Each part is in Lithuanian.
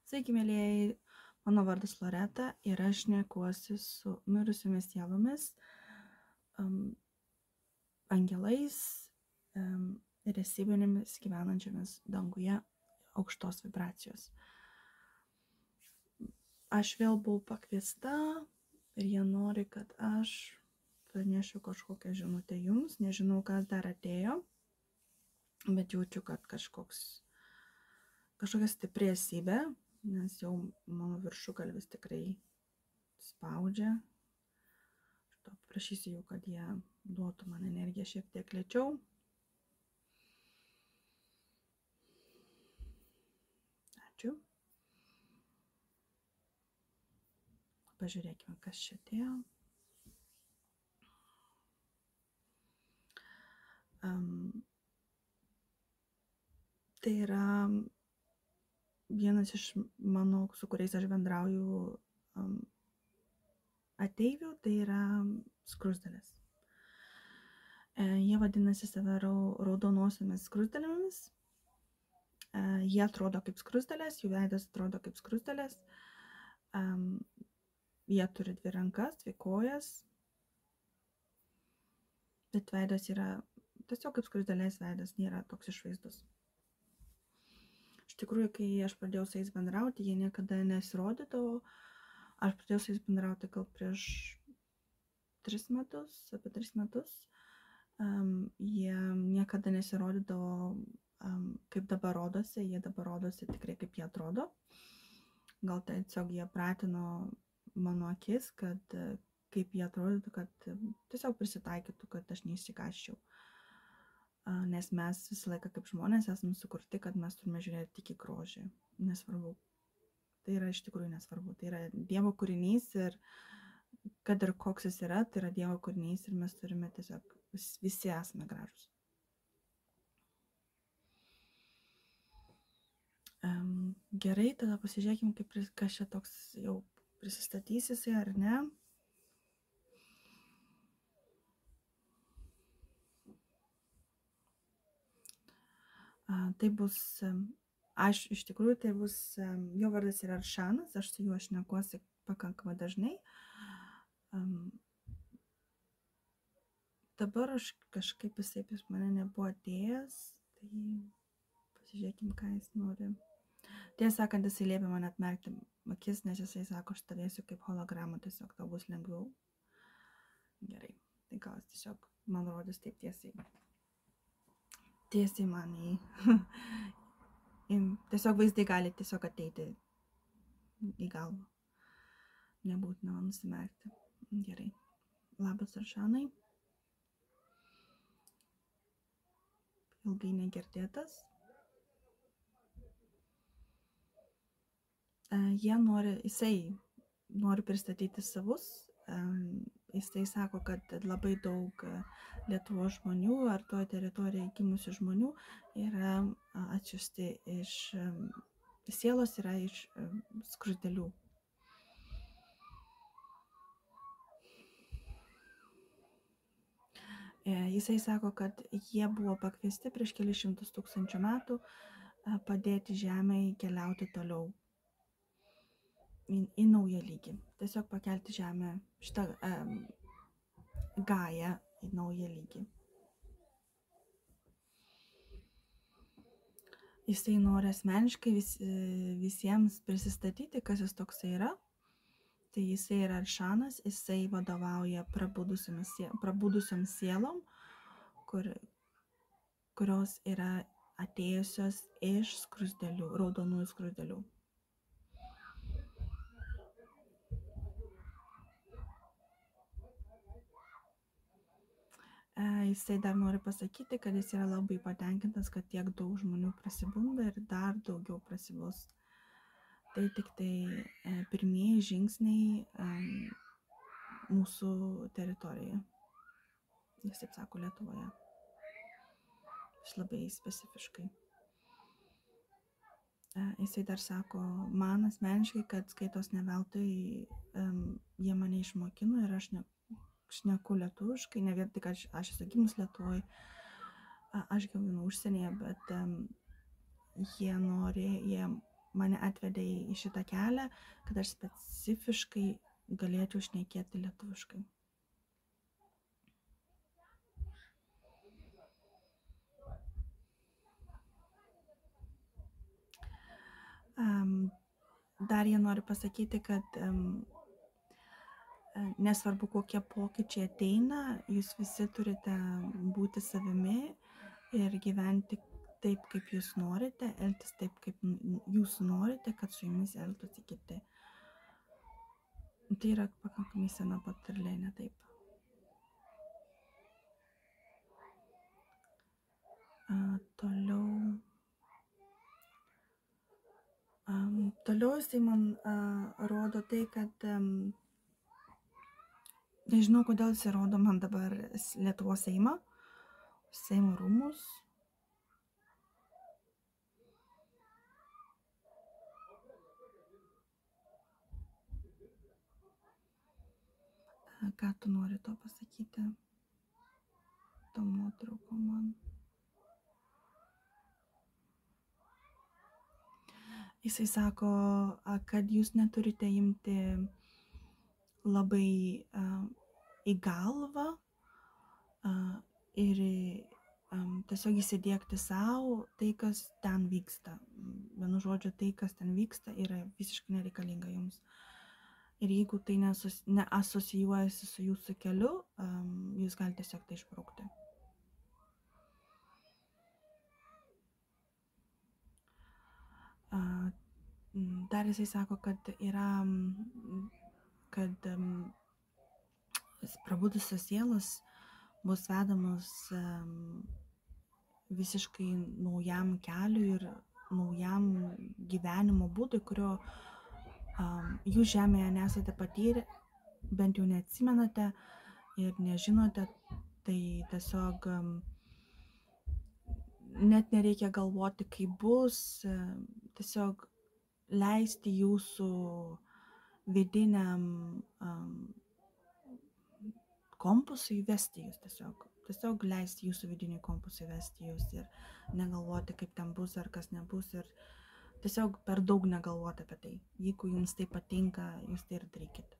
Sveiki, mėlyjei, mano vardas Loreta ir aš šnekuosi su mirusiomis sielomis, angelais ir esybinėmis gyvenančiomis danguje aukštos vibracijos. Aš vėl buvau pakviesta ir jie nori, kad aš pranešiu kažkokią žinutę jums. Nežinau, kas dar atėjo, bet jaučiu, kad kažkokia stipri esybė, nes jau mano viršugalvis tikrai spaudžia. Aš to paprašysiu jų, kad jie duotų man energiją šiek tiek lėčiau. Ačiū. Pažiūrėkime, kas čia atėjo. Tai yra vienas iš mano, su kuriais aš bendrauju, ateivių, tai yra skruzdėlės. Jie vadinasi save raudonosiomis skruzdėlėmis. Jie atrodo kaip skruzdėlės, jų veidas atrodo kaip skruzdėlės. Jie turi 2 rankas, 2 kojas. Bet veidas yra tiesiog kaip skruzdėlės veidas, nėra toks išvaizdus. Iš tikrųjų, kai aš pradėjau su jais bendrauti, jie niekada nesirodydavo. Aš pradėjau su jais bendrauti gal prieš 3 metus, apie 3 metus. Jie niekada nesirodydavo, kaip dabar rodosi, jie dabar rodosi tikrai kaip jie atrodo. Gal tiesiog jie pratino mano akis, kad kaip jie atrodytų, kad tiesiog prisitaikytų, kad aš neišsigąsčiau. Nes mes visą laiką kaip žmonės esame sukurti, kad mes turime žiūrėti tik į grožį. Nesvarbu. Tai yra iš tikrųjų nesvarbu. Tai yra Dievo kūrinys ir kad ir koks jis yra, tai yra Dievo kūrinys ir mes turime tiesiog, visi esame gražus. Gerai, tada pasižiūrėkim, kas čia toks jau prisistatys jisai ar ne. Tai bus, iš tikrųjų, tai bus, jo vardas yra Aršanas, aš su juo šnekuosi pakankamai dažnai. Dabar aš kažkaip jisai pas mane nebuvo atėjęs, tai pasižiūrėkim, ką jis nori. Tiesą sakant, jisai liepia man atmerkti akis, nes jisai sako, aš stovėsiu kaip holograma, tiesiog tau bus lengviau. Gerai, tai gal jis tiesiog man rodys taip tiesiai man tiesiog vaizdai gali tiesiog ateiti į galvą. Nebūtina nusimerkti. Gerai. Labas, Aršanai. Ilgai negirdėtas. Jisai nori pristatyti savus. Jisai sako, kad labai daug Lietuvos žmonių ar toje teritorijoje gimusių žmonių yra atsiųsti sielos yra iš skruzdėlių. Jisai sako, kad jie buvo pakviesti prieš kelis šimtus tūkstančių metų padėti Žemei keliauti toliau į naują lygį. Tiesiog pakelti Žemę, šitą Gaiją į naują lygį. Jisai nori asmeniškai visiems prisistatyti, kas jis toksai yra. Tai jisai yra Aršanas, jisai vadovauja prabudusiom sielom, kurios yra atėjusios iš skruzdėlių, raudonųjų skruzdėlių. Jisai dar nori pasakyti, kad jis yra labai patenkintas, kad tiek daug žmonių prasibunda ir dar daugiau prasibus. Tai tik tai pirmieji žingsniai mūsų teritorijoje. Jis taip sako Lietuvoje. Aš labai specifiškai. Jisai dar sako man asmeniškai, kad skaitos ne veltui jie mane išmokino ir aš šneku lietuviškai, ne vien tik aš esu gimus Lietuvoje, aš gyvenu užsienyje, bet jie mane atvedė į šitą kelią, kad aš specifiškai galėčiau šnekėti lietuviškai. Dar jie nori pasakyti, kad nesvarbu, kokie pokyčiai ateina, jūs visi turite būti savimi ir gyventi taip, kaip jūs norite, elgtis taip, kaip jūs norite, kad su jumis elgtųsi kiti. Tai yra pakankamai sena patarlė, ne taip. Toliau jisai man rodo tai, kad nežinau, kodėl jisai rodo man dabar Lietuvos Seimo rūmus. Ką tu nori to pasakyti? Tom nuotraukom man. Jisai sako, kad jūs neturite imti labai į galvą ir tiesiog įsidiegti savo tai, kas ten vyksta. Vienu žodžiu, tai, kas ten vyksta, yra visiškai nereikalinga jums. Ir jeigu tai neasocijuojasi su jūsų keliu, jūs galite tiesiog tai išbraukti. Dar jisai sako, kad yra, kad prabudusios sielos bus vedamos visiškai naujam keliui ir naujam gyvenimo būdui, kurio jūs žemėje nesate patyrę, bent jau neatsimenate ir nežinote, tai tiesiog net nereikia galvoti, kaip bus, tiesiog leisti jūsų vidiniam kompasui vesti jūs tiesiog leisti jūsų vidiniai kompasui vesti jūs ir negalvoti, kaip ten bus ar kas nebus ir tiesiog per daug negalvoti apie tai. Jeigu jums tai patinka, jūs tai ir darykite.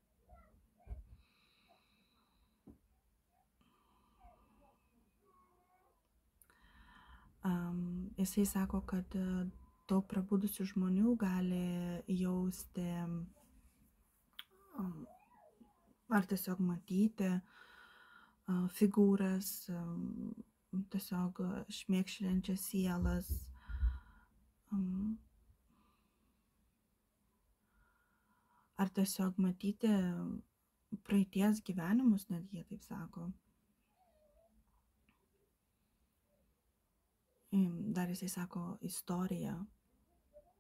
Jisai sako, kad daug prabudusių žmonių gali jausti ar tiesiog matyti figūras, tiesiog šmėkščiančias sielas, ar tiesiog matyti praeities gyvenimus, net jie taip sako. Dar jisai sako istoriją,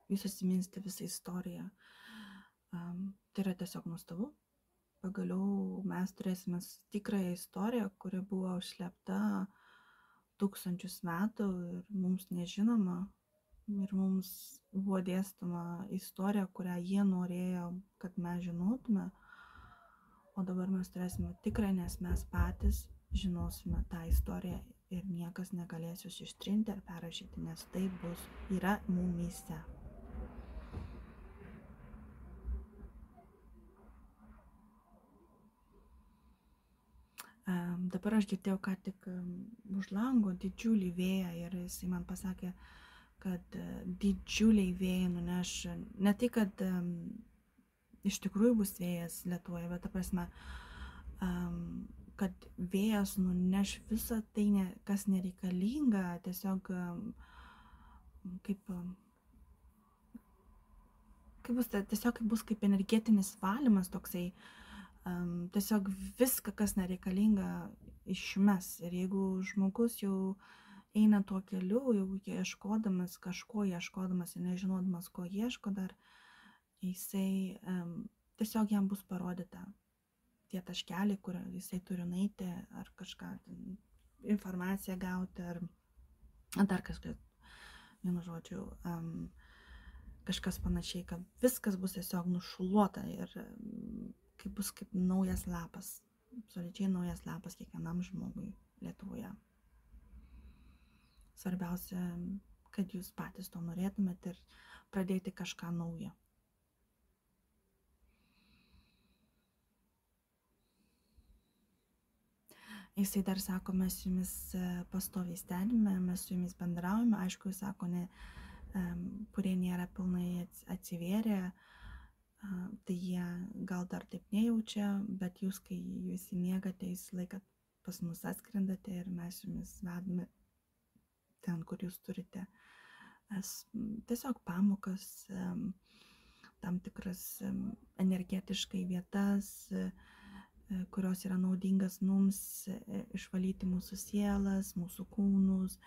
jūs atsiminsite visą istoriją. Tai yra tiesiog nuostabu. Pagaliau mes turėsime tikrąją istoriją, kuri buvo užslėpta tūkstančius metų ir mums nežinoma. Ir mums buvo dėstoma istorija, kurią jie norėjo, kad mes žinotume. O dabar mes turėsime tikrą, nes mes patys žinosime tą istoriją. Ir niekas negalės jūs ištrinti ar perrašyti, nes tai yra mumyse. Dabar aš girdėjau ką tik už lango didžiulį vėją ir jisai man pasakė, kad didžiuliai vėjai nuneš, ne tai, kad iš tikrųjų bus vėjas Lietuvoje, bet ta prasme, kad vėjas nuneš visą tai, kas nereikalinga, tiesiog kaip bus kaip energetinis valymas toksai, tiesiog viską, kas nereikalinga, išmes. Ir jeigu žmogus jau eina tuo keliu, jau ieškodamas ir nežinodamas, ko ieško dar, jisai tiesiog jam bus parodyta tie taškeliai, kur jisai turi nueiti, ar kažką, informaciją gauti, ar dar kažkas, vienu žodžiu, kažkas panašiai, kad viskas bus tiesiog nušluota ir bus kaip naujas lapas, absoliučiai naujas lapas kiekvienam žmogui Lietuvoje. Svarbiausia, kad jūs patys to norėtumėt ir pradėti kažką naujo. Jisai dar sako, mes su jumis pastoviai stebime, mes su jumis bendraujame, aišku, jis sako, kurie nėra pilnai atsivėrę, tai jie gal dar taip nejaučia, bet jūs, kai jūs įmiegate, jūs laikat pas mus atskrendate ir mes jumis vedame ten, kur jūs turite tiesiog pamokas, tam tikras energetiškai vietas, kurios yra naudingas mums išvalyti mūsų sielas, mūsų kūnus,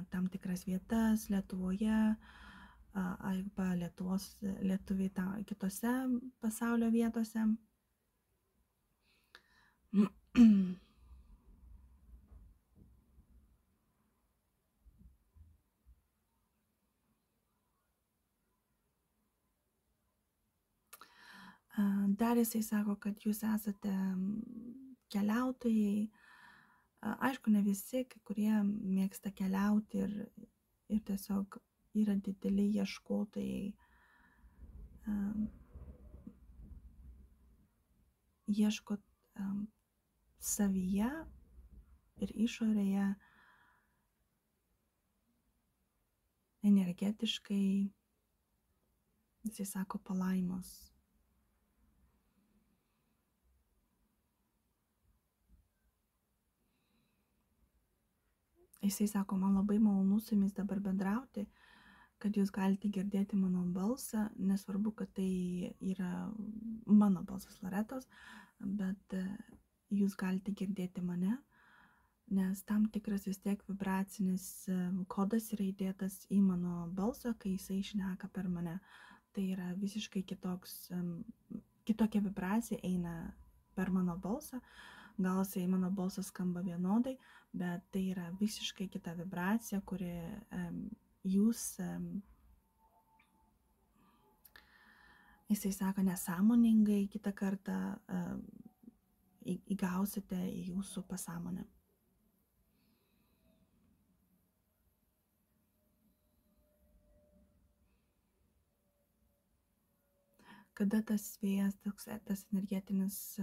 tam tikras vietas Lietuvoje arba lietuviai kitose pasaulio vietose. Dar jisai sako, kad jūs esate keliautojai. Aišku, ne visi, kai kurie mėgsta keliauti ir tiesiog yra dideli ieškotojai. Ieškot savyje ir išorėje energetiškai, jisai sako, palaimos. Jisai sako, man labai malonu su jumis dabar bendrauti, kad jūs galite girdėti mano balsą, nesvarbu, kad tai yra mano balsas Loretos, bet jūs galite girdėti mane, nes tam tikras vis tiek vibracinis kodas yra įdėtas į mano balsą, kai jisai šneka per mane. Tai yra visiškai kitokia vibracija eina per mano balsą. Gal jisai mano balsas skamba vienodai, bet tai yra visiškai kita vibracija, kuri jūs, jisai sako, nesąmoningai kitą kartą įgausite į jūsų pasąmonę. Kada tas vėjas, tas energetinis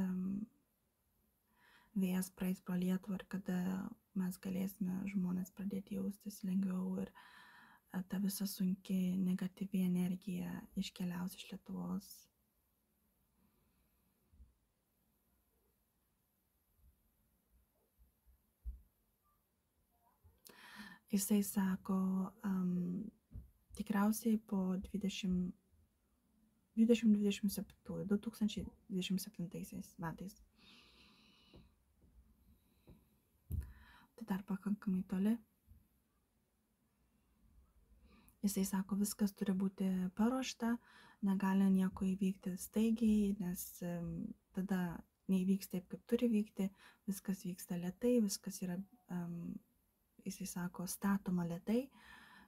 vėjas praeis pro Lietuvą ir kada mes galėsime žmonės pradėti jaustis lengviau ir ta visa sunki negatyvi energija iškeliaus iš Lietuvos. Jisai sako, tikriausiai po 2027 metais. Tai dar pakankamai toli. Jisai sako, viskas turi būti paruošta, negali nieko įvykti staigiai, nes tada neįvyks taip, kaip turi vykti, viskas vyksta lėtai, viskas yra, jisai sako, statoma lėtai,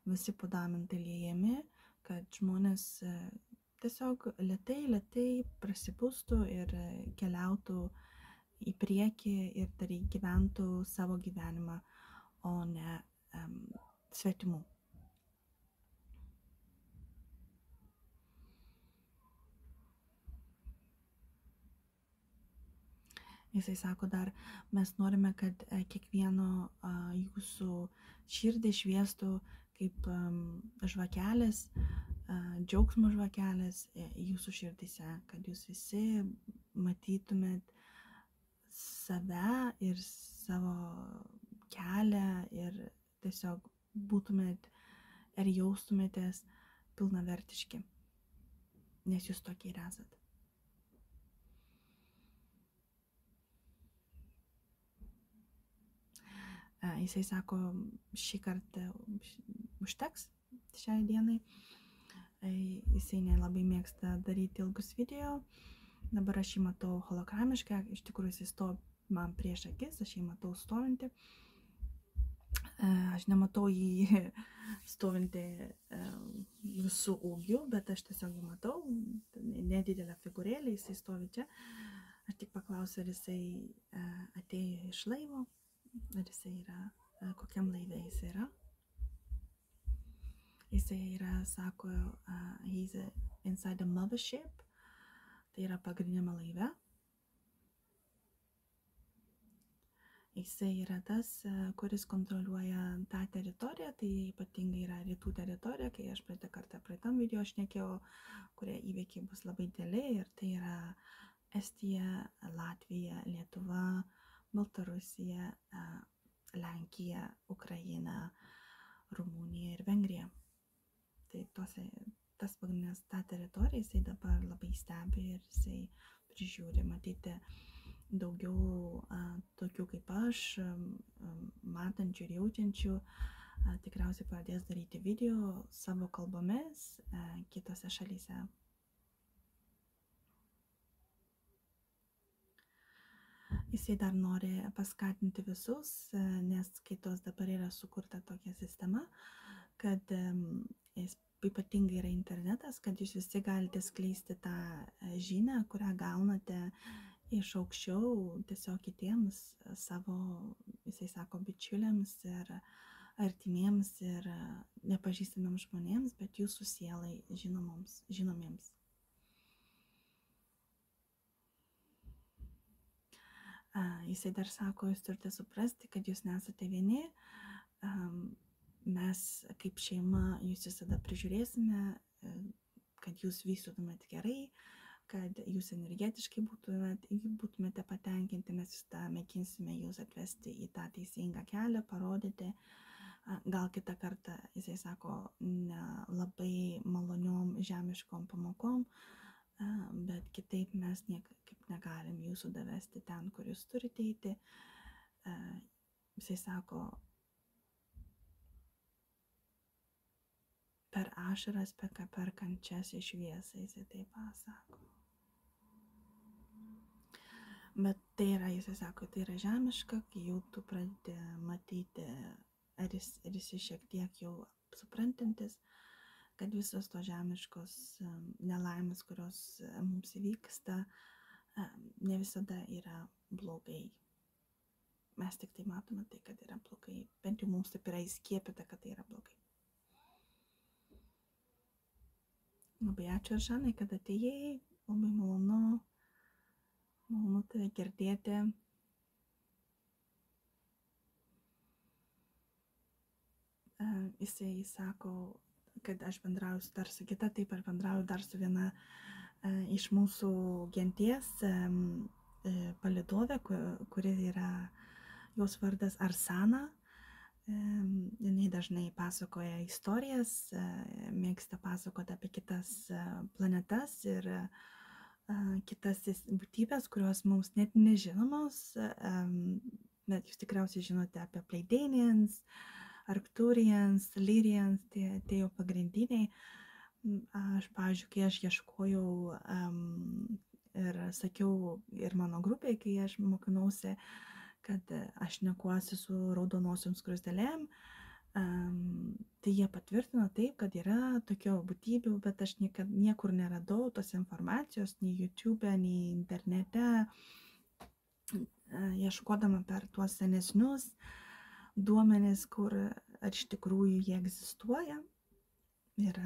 visi fundamentai liejami, kad žmonės tiesiog lėtai prasipūstų ir keliautų į priekį ir dar gyventų savo gyvenimą, o ne svetimų. Jisai sako dar, mes norime, kad kiekvieno jūsų širdį šviestų kaip žvakelės, džiaugsmo žvakelės jūsų širdise, kad jūs visi matytumėt save ir savo kelią ir tiesiog būtumėt ir jaustumėtės pilnavertiški, nes jūs tokie ir esat. Jisai sako, šį kartą užteks šiai dienai. Jisai nelabai mėgsta daryti ilgus video. Dabar aš jį matau hologramiškai, iš tikrųjų jis stovi man prieš akis, aš jį matau stovinti. Aš nematau jį stovinti visų ūgių, bet aš tiesiog jį matau, nedidelę figūrėlę, jisai stovi čia. Aš tik paklausiu, ar jisai atėjo iš laivo, ar jisai yra, kokiam laive jis yra. Jisai yra, sako, he's inside the mothership, tai yra pagrindinėme laive. Jisai yra tas, kuris kontroliuoja tą teritoriją, tai ypatingai yra rytų teritorija, kai aš praeitam video šnekėjau, kurie įvykiai bus labai dideli, ir tai yra Estija, Latvija, Lietuva, Baltarusija, Lenkija, Ukraina, Rumunija ir Vengrija. Tai tas pagrindinės tą teritoriją jisai dabar labai stebi ir jisai prižiūri, matyti daugiau tokių kaip aš, matančių ir jaučiančių, tikriausiai pradės daryti video savo kalbomis kitose šalyse. Jisai dar nori paskatinti visus, nes kitos dabar yra sukurta tokia sistema, kad ypatingai yra internetas, kad jūs visi galite skleisti tą žinią, kurią gaunate iš aukščiau tiesiog kitiems savo, jisai sako, bičiuliams ir artimiems ir nepažįstamiems žmonėms, bet jūsų sielai žinomiems. Jisai dar sako, jūs turite suprasti, kad jūs nesate vieni, mes kaip šeima jūs visada prižiūrėsime, kad jūs vystytumėt gerai, kad jūs energetiškai būtumėte patenkinti, mes visada mėginsime jūs atvesti į tą teisingą kelią, parodyti, gal kitą kartą, jisai sako, ne labai maloniom žemiškom pamokom, bet kitaip mes kaip negalim jūsų davesti ten, kur jūs turite eiti. Jisai sako, per ašaras, per kančias į šviesą, jisai taip pasako. Bet tai yra, jisai sako, tai yra žemiška, kai jau tu pradedi matyti, ar jis šiek tiek jau suprantantis, kad visos to žemiškos nelaimės, kurios mums įvyksta, ne visada yra blogai. Mes tik tai matome tai, kad yra blogai. Bent jau mums taip yra įskiepyta, kad tai yra blogai. Labai ačiū, Žanai, kad atėjai. Labai malonu tave girdėti. Jisai sako, kad aš bendrauju dar su kita, taip aš bendrauju dar su viena iš mūsų genties palydovė, kuri yra, jos vardas Arsana. Jinai dažnai pasakoja istorijas, mėgsta pasakoti apie kitas planetas ir kitas būtybės, kurios mums net nežinomos, bet jūs tikriausiai žinote apie Pleiadians, Arcturians, Lyrians, tai jau pagrindiniai. Aš, pavyzdžiui, kai aš ieškojau ir sakiau ir mano grupėje, kai aš mokinausi, kad aš šnekuosi su raudonosiom skruzdėlėm, tai jie patvirtino taip, kad yra tokio būtybių, bet aš niekur neradau tos informacijos, nei YouTube, nei internete, ieškodama per tuos senesnius duomenis, kur ar iš tikrųjų jie egzistuoja. Ir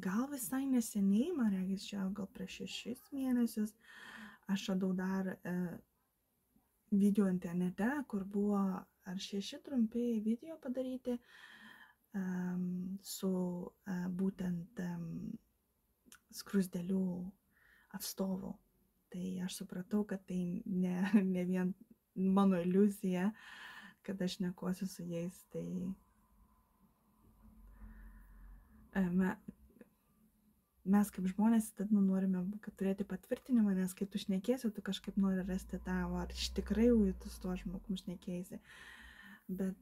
gal visai neseniai, man regis, čia gal prieš 6 mėnesius, aš radau dar video internete, kur buvo ar 6 trumpi video padaryti su būtent skruzdėlių atstovų. Tai aš supratau, kad tai ne vien mano iliuzija, kad aš šnekuosiu su jais. Tai mes kaip žmonės tada norime turėti patvirtinimą, nes kai tu šnekėsi, tu kažkaip nori rasti tą, ar iš tikrai tu su tuo žmogum šnekėsi. Bet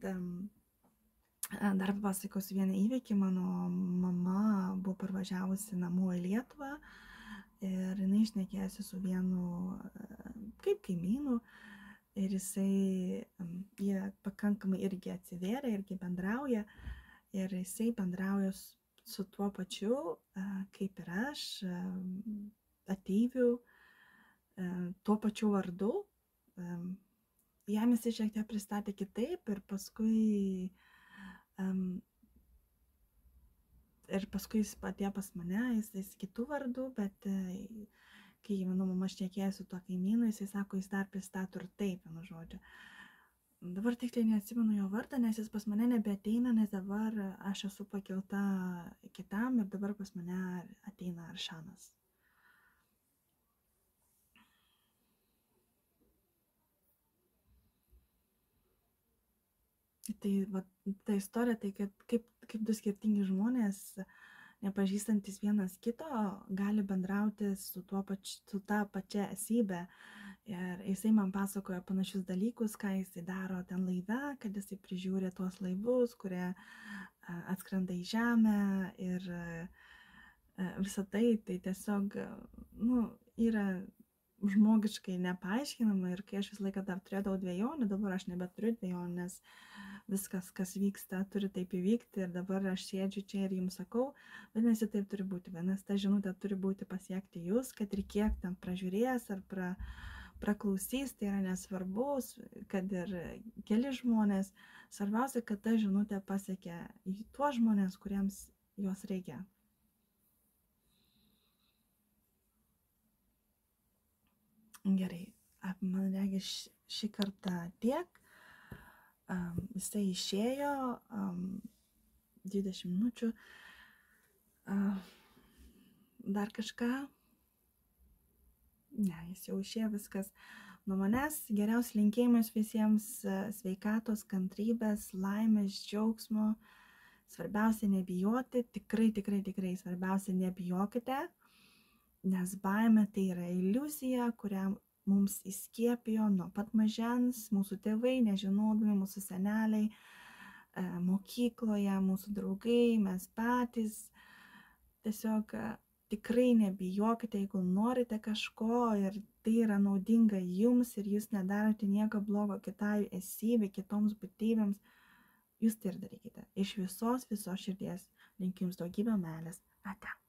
dar papasakosiu vieną įvykį. Mano mama buvo parvažiavusi namo į Lietuvą ir jinai šnekėjosi su vienu kaip kaimynu ir jie pakankamai irgi atsivėrė, irgi bendrauja ir jisai bendrauja su tuo pačiu, kaip ir aš, ateivių, tuo pačiu vardu. Jam jisai šiek tiek pristatė kitaip ir paskui Ir paskui jis atėjo pas mane, jis kitų vardų, bet kai mano mama šnekėjo su tuo kaimynu, jisai sako, jis dar pristato ir taip, vienu žodžiu. Dabar tiksliai neatsimenu jo vardą, nes jis pas mane nebeateina, nes dabar aš esu pakelta kitam ir dabar pas mane ateina Aršanas. Tai va, ta istorija, tai kad kaip du skirtingi žmonės, nepažįstantis vienas kito, gali bendrauti su ta pačia esybė. Ir jisai man pasakojo panašius dalykus, ką jisai daro ten laive, kad jisai prižiūri tuos laivus, kurie atskrenda į žemę ir visą tai tiesiog, nu, yra žmogiškai nepaaiškinama ir kai aš visą laiką dar turėdavau dvejonių, dabar aš nebeturiu dvejonių, nes viskas, kas vyksta, turi taip įvykti ir dabar aš sėdžiu čia ir jums sakau, vadinasi, taip turi būti, vadinasi, ta žinutė turi būti pasiekti jūs, kad ir kiek ten pražiūrės ar praklausys, tai yra nesvarbu, kad ir keli žmonės, svarbiausia, kad ta žinutė pasiekia tuos žmonės, kuriems jos reikia. Gerai, man regis šį kartą tiek. Jisai išėjo 20 minučių. Dar kažką? Ne, jis jau išėjo, viskas. Nuo manęs geriausias linkėjimas visiems sveikatos, kantrybės, laimės, džiaugsmo. Svarbiausia nebijoti, tikrai svarbiausia nebijokite, nes baimė tai yra iliuzija, kurią mums įskiepijo nuo pat mažens, mūsų tėvai, nežinodami, mūsų seneliai, mokykloje, mūsų draugai, mes patys. Tiesiog tikrai nebijokite, jeigu norite kažko ir tai yra naudinga jums ir jūs nedarote nieko blogo kitai esybei, kitoms būtybėms, jūs tai ir darykite. Iš visos širdies linkiu jums daugybę meilės. Ate.